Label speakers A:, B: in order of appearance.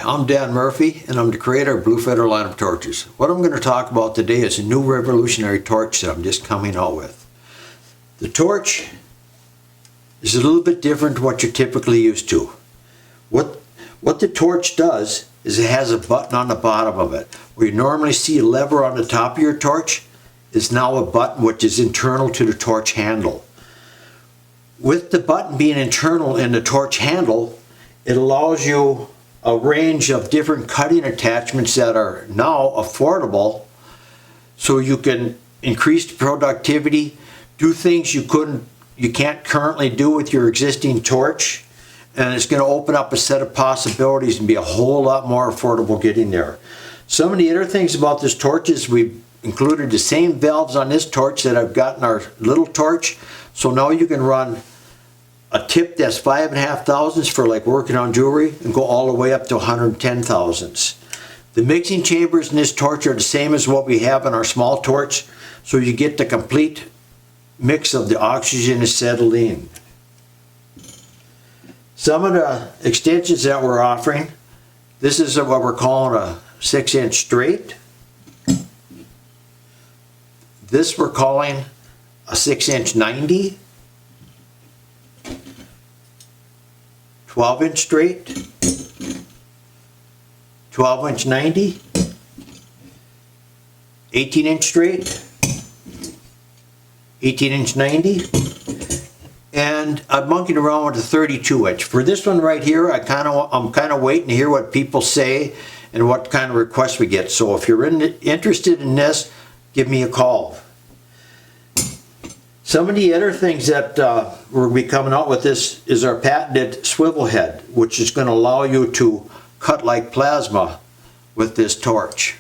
A: I'm Dan Murphy, and I'm the creator of Blue Feather line of torches. What I'm going to talk about today is a new revolutionary torch that I'm just coming out with. The torch is a little bit different to what you're typically used to. What the torch does is it has a button on the bottom of it. Where you normally see a lever on the top of your torch is now a button which is internal to the torch handle. With the button being internal in the torch handle, it allows you a range of different cutting attachments that are now affordable, so you can increase productivity, do things you can't currently do with your existing torch, and it's going to open up a set of possibilities and be a whole lot more affordable getting there. Some of the other things about this torch is we've included the same valves on this torch that I've got in our little torch, so now you can run a tip that's 5.5 thousandths for like working on jewelry and go all the way up to 110 thousandths. The mixing chambers in this torch are the same as what we have in our small torch, so you get the complete mix of the oxygen acetylene. Some of the extensions that we're offering, this is what we're calling a 6-inch straight. This we're calling a 6-inch 90. 12-inch straight, 12-inch 90, 18-inch straight, 18-inch 90, and I'm monkeying around with a 32-inch. For this one right here, I'm kind of waiting to hear what people say and what kind of requests we get. So if you're interested in this, give me a call. Some of the other things that we'll be coming out with this is our patented swivel head, which is going to allow you to cut like plasma with this torch.